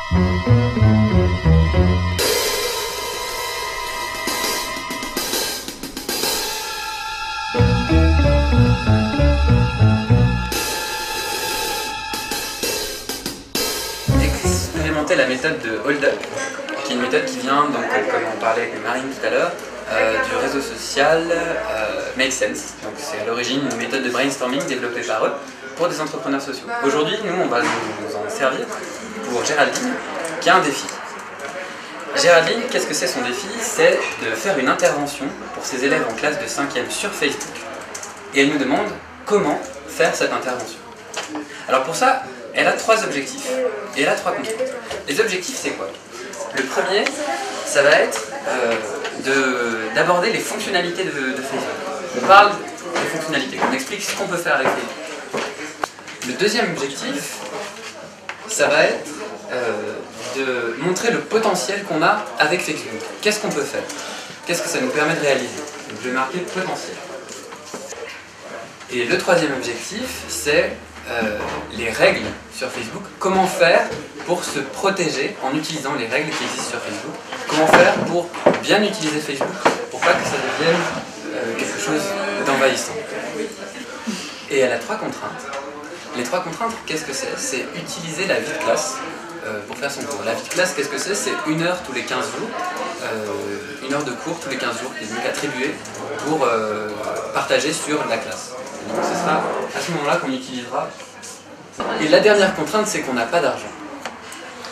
Expérimenter la méthode de Hold Up, qui est une méthode qui vient, donc, comme on parlait avec Marine tout à l'heure, du réseau social Make Sense. Donc c'est à l'origine une méthode de brainstorming développée par eux pour des entrepreneurs sociaux. Aujourd'hui, nous, on va nous en servir pour Géraldine, qui a un défi. Géraldine, qu'est-ce que c'est son défi? C'est de faire une intervention pour ses élèves en classe de 5e sur Facebook. Et elle nous demande comment faire cette intervention. Alors pour ça, elle a 3 objectifs et elle a 3 contraintes. Les objectifs, c'est quoi? Le premier, ça va être d'aborder les fonctionnalités de Facebook. On parle des fonctionnalités, on explique ce qu'on peut faire avec Facebook. Le deuxième objectif, ça va être de montrer le potentiel qu'on a avec Facebook. Qu'est-ce qu'on peut faire? Qu'est-ce que ça nous permet de réaliser? Donc je vais marquer potentiel. Et le troisième objectif, c'est les règles sur Facebook. Comment faire pour se protéger en utilisant les règles qui existent sur Facebook? Comment faire pour bien utiliser Facebook pour pas que ça devienne quelque chose d'envahissant? Et elle a 3 contraintes. Les 3 contraintes, qu'est-ce que c'est? C'est utiliser la vie de classe pour faire son cours. La vie de classe, qu'est-ce que c'est? C'est 1 heure tous les 15 jours, 1 heure de cours tous les 15 jours qui est donc attribuée pour partager sur la classe. Et donc ce sera à ce moment-là qu'on utilisera. Et la dernière contrainte, c'est qu'on n'a pas d'argent.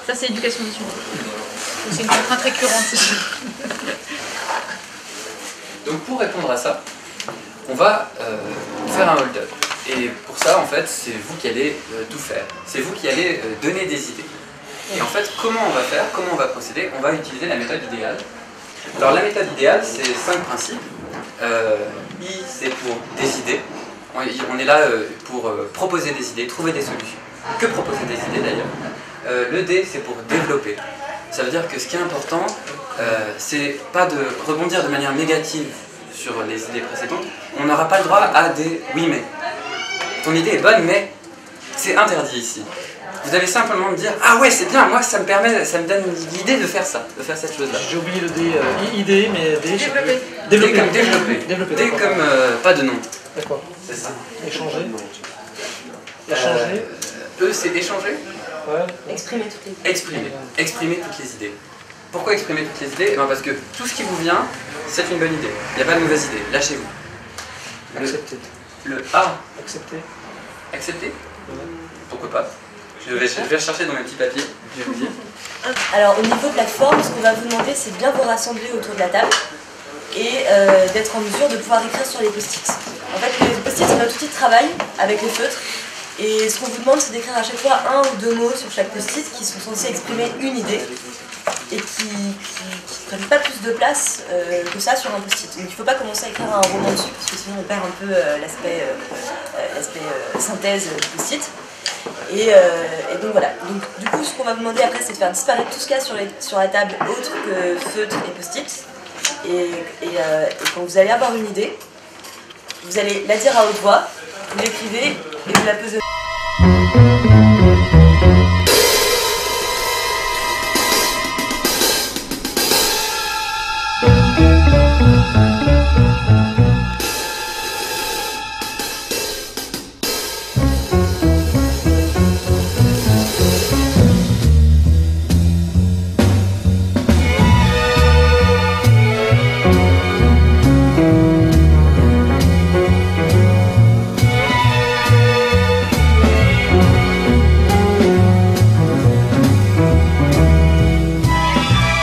Ça, c'est éducation nationale. C'est une contrainte récurrente. Donc pour répondre à ça, on va faire un hold-up. Et pour ça, en fait, c'est vous qui allez tout faire. C'est vous qui allez donner des idées. Et en fait, comment on va faire? Comment on va procéder? On va utiliser la méthode idéale. Alors la méthode idéale, c'est 5 principes. I, c'est pour des idées. On est là pour proposer des idées, trouver des solutions. Que proposer des idées d'ailleurs. Le D, c'est pour développer. Ça veut dire que ce qui est important, c'est pas de rebondir de manière négative sur les idées précédentes. On n'aura pas le droit à des oui mais. Ton idée est bonne mais c'est interdit ici. Vous allez simplement me dire ah ouais c'est bien, moi ça me donne l'idée de faire ça, de faire cette chose là. J'ai oublié le D, idée mais D. Développer. D comme développer. D comme pas de nom. D'accord. C'est ça. Échanger. Échanger. E c'est échanger. Ouais. Exprimer toutes les idées. Exprimer toutes les idées. Pourquoi exprimer toutes les idées? Parce que tout ce qui vous vient, c'est une bonne idée. Il n'y a pas de mauvaise idée. Lâchez-vous. Accepter. Le A. Accepter. Accepter? Pourquoi pas? Je vais rechercher dans mes petits papiers. Je vais vous dire. Alors au niveau plateforme, ce qu'on va vous demander, c'est de bien vous rassembler autour de la table et d'être en mesure de pouvoir écrire sur les post-it. En fait, les post-it, c'est notre outil de travail avec les feutres. Et ce qu'on vous demande, c'est d'écrire à chaque fois 1 ou 2 mots sur chaque post-it qui sont censés exprimer une idée et qui ne prennent pas plus de place que ça sur un post-it. Donc il ne faut pas commencer à écrire un roman dessus parce que sinon on perd un peu l'aspect synthèse du post-it. Et donc voilà. Donc, du coup, ce qu'on va vous demander après, c'est de faire disparaître tout ce qu'il y a sur la table autre que feutre et post-it. Et quand vous allez avoir une idée, vous allez la dire à haute voix, vous l'écrivez et vous la posez.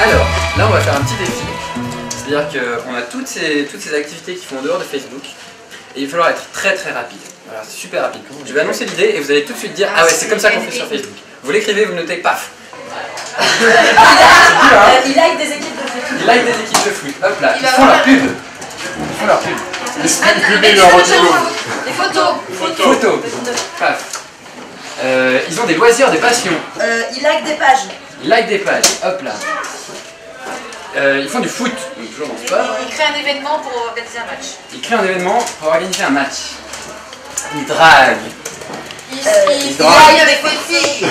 Alors, là on va faire un petit défi. C'est-à-dire qu'on a toutes ces activités qui font en dehors de Facebook. Et il va falloir être très très rapide. Voilà, c'est super rapide. Je vais annoncer l'idée et vous allez tout de suite dire ah ouais c'est comme ça qu'on fait sur Facebook. Vous l'écrivez, vous le notez, paf. Il like des équipes de foot. Ils like des équipes de foot. Hop là, ils font leur pub. Ils font leur pub. Des photos. Photos. Paf. Ils ont des loisirs, des passions. Il like des pages. Ils like des pages. Hop là. Ils font du foot, donc toujours dans le sport. Il crée un événement pour organiser un match. Ils créent un événement pour organiser un match. Ils draguent. Il drague avec des filles.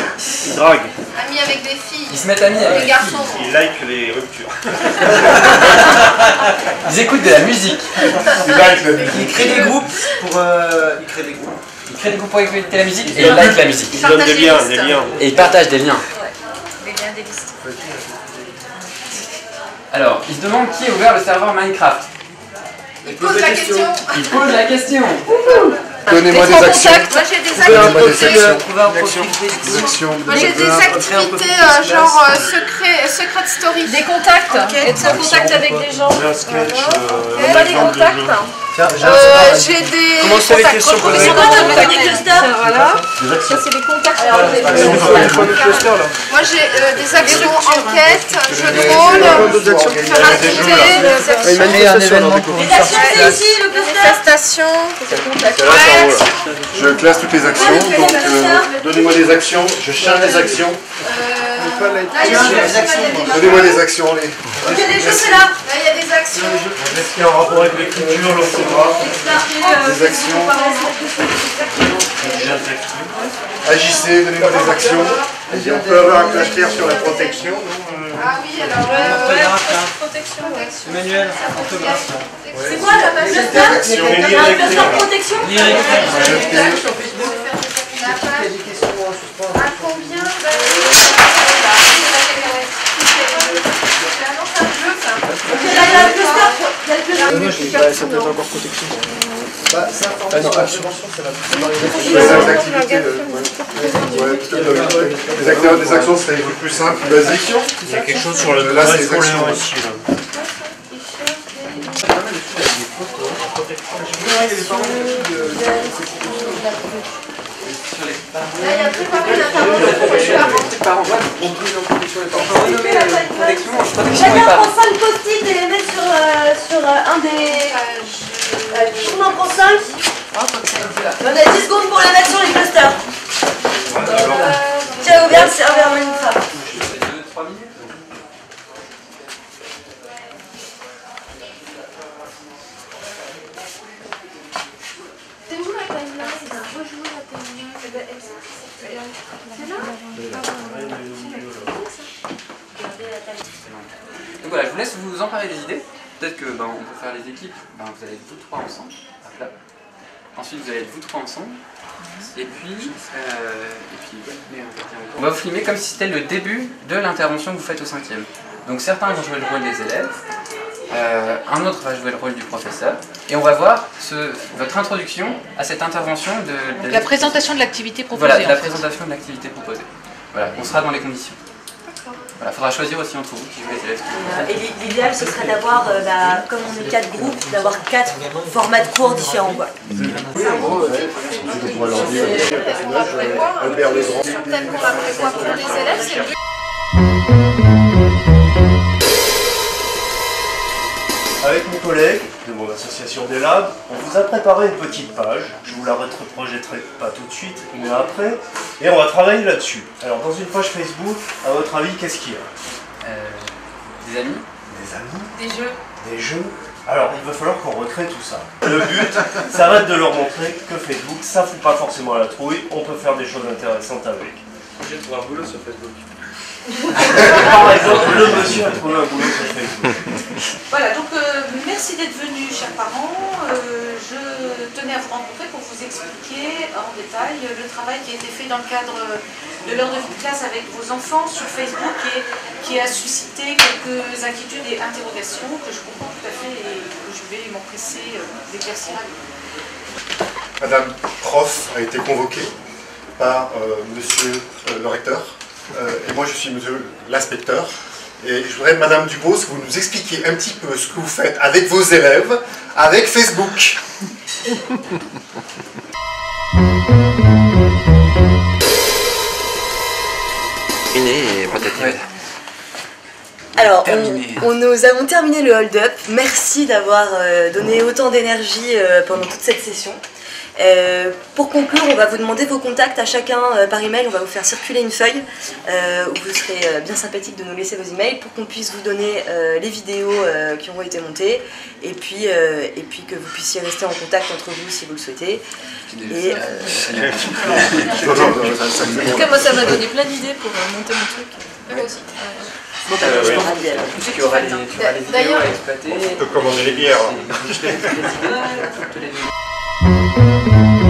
Il drague. Amis avec des filles. Ils se mettent amis avec Des garçons. Il like les ruptures. Ils écoutent de la musique. Il like la musique. Il crée des groupes pour... il crée des groupes. Ils créent des groupes pour écouter la musique et ils like la musique. Il donne des liens, des liens. Et ils partagent des liens. Des liens, des listes. Alors, ils se demandent qui a ouvert le serveur Minecraft. Il pose la question. Ils posent la question. Donnez-moi des actions. Moi j'ai des Donnez-moi des activités. actions. Trouver un profil Des Facebook. actions. Moi j'ai des activités genre secret story. Des contacts. Être en contact avec des gens. Un sketch, Pas des contacts. Tiens, j'ai un serveur. J'ai des Comment c'est avec les contacts. surprises Des clusters. Voilà. Des actions. Ça, c'est des contacts. Moi j'ai des actions enquête, jeux de rôle, faire un goûter, Un événement pour Les une actions, sortie de c'est classe. ici, le cluster. manifestation. Je classe toutes les actions, donc donnez-moi des actions, je cherche des actions. Là il y a des actions. Donnez-moi des actions, les. Ok, les jeux, c'est là. Là il y a des actions. Est-ce qu'il y a un rapport avec l'écriture, l'orthographe? Des actions. Agissez, donnez-moi des actions. On peut avoir un cluster sur la protection, non Ah oui alors protection. Emmanuel, orthographe. C'est quoi le cluster? Actions. Un cluster protection. À combien c'est un jeu ça. Ok, là, il y a le cluster. Il y a le cluster. Moi, je dis pas, ça peut être encore protection. Les activités. Ouais, peut-être. Les acteurs, des actions, c'est les trucs plus simples, plus basiques. Il y a quelque chose sur le Là, c'est les actions. ici. Là. Là il y a préparé l'intervention. Je suis là. Chacun prend 5 post-it et les met sur un des... Tout le monde prend 5. On a 10 secondes pour les mettre sur les clusters. Tiens, Aubert, c'est un verre magnifique. C'est où la timeline? Rejoue la timeline. C'est là? Donc voilà, je vous laisse vous emparer des idées. Peut-être que on peut faire les équipes. Vous allez être vous trois ensemble. Hop là. Ensuite, vous allez être vous trois ensemble. Et puis on va vous filmer comme si c'était le début de l'intervention que vous faites au 5e. Donc certains vont jouer le rôle des élèves, un autre va jouer le rôle du professeur, et on va voir votre introduction à cette intervention de La présentation de l'activité proposée. voilà, la en fait. présentation de l'activité proposée. Voilà, on sera dans les conditions. Voilà, faudra choisir aussi entre vous qui joue les élèves. Et l'idéal, ce serait d'avoir, comme on est 4 groupes, d'avoir 4 formats de cours différents. Quoi. Oui, en gros, je pourrais leur dire, le personnage, Albert Legrand. Peut-être qu'on la prévoit pour les élèves, c'est le but. Avec mon collègue de mon association des Labs, on vous a préparé une petite page. Je vous la reprojetterai pas tout de suite, mais après. Et on va travailler là-dessus. Alors, dans une page Facebook, à votre avis, qu'est-ce qu'il y a? Des amis. Des amis? Des jeux. Des jeux? Alors, il va falloir qu'on recrée tout ça. Le but, ça va être de leur montrer que Facebook, ça fout pas forcément à la trouille, on peut faire des choses intéressantes avec. J'ai trouvé un boulot sur Facebook. Par exemple, le monsieur a trouvé un boulot sur Facebook. Voilà, donc merci d'être venus, chers parents. Je tenais à vous rencontrer pour vous expliquer en détail le travail qui a été fait dans le cadre de l'heure de vie de classe avec vos enfants sur Facebook et qui a suscité quelques inquiétudes et interrogations que je comprends tout à fait et que je vais m'empresser d'éclaircir à vous. Madame prof a été convoquée par monsieur le recteur. Et moi je suis monsieur l'inspecteur. Et je voudrais, Madame Dubos, que vous nous expliquiez un petit peu ce que vous faites avec vos élèves, avec Facebook. Et peut-être. Ouais. Alors, Terminé. nous avons terminé le hold-up. Merci d'avoir donné autant d'énergie pendant toute cette session. Pour conclure, on va vous demander vos contacts à chacun par email. On va vous faire circuler une feuille où vous serez bien sympathique de nous laisser vos emails pour qu'on puisse vous donner les vidéos qui auront été montées et puis que vous puissiez rester en contact entre vous si vous le souhaitez. Et, En tout cas, moi, ça m'a donné plein d'idées pour monter mon truc. Moi aussi. Je pense qu'il y aura les vidéos à exploiter. On peut commander les bières. Toutes les vidéos.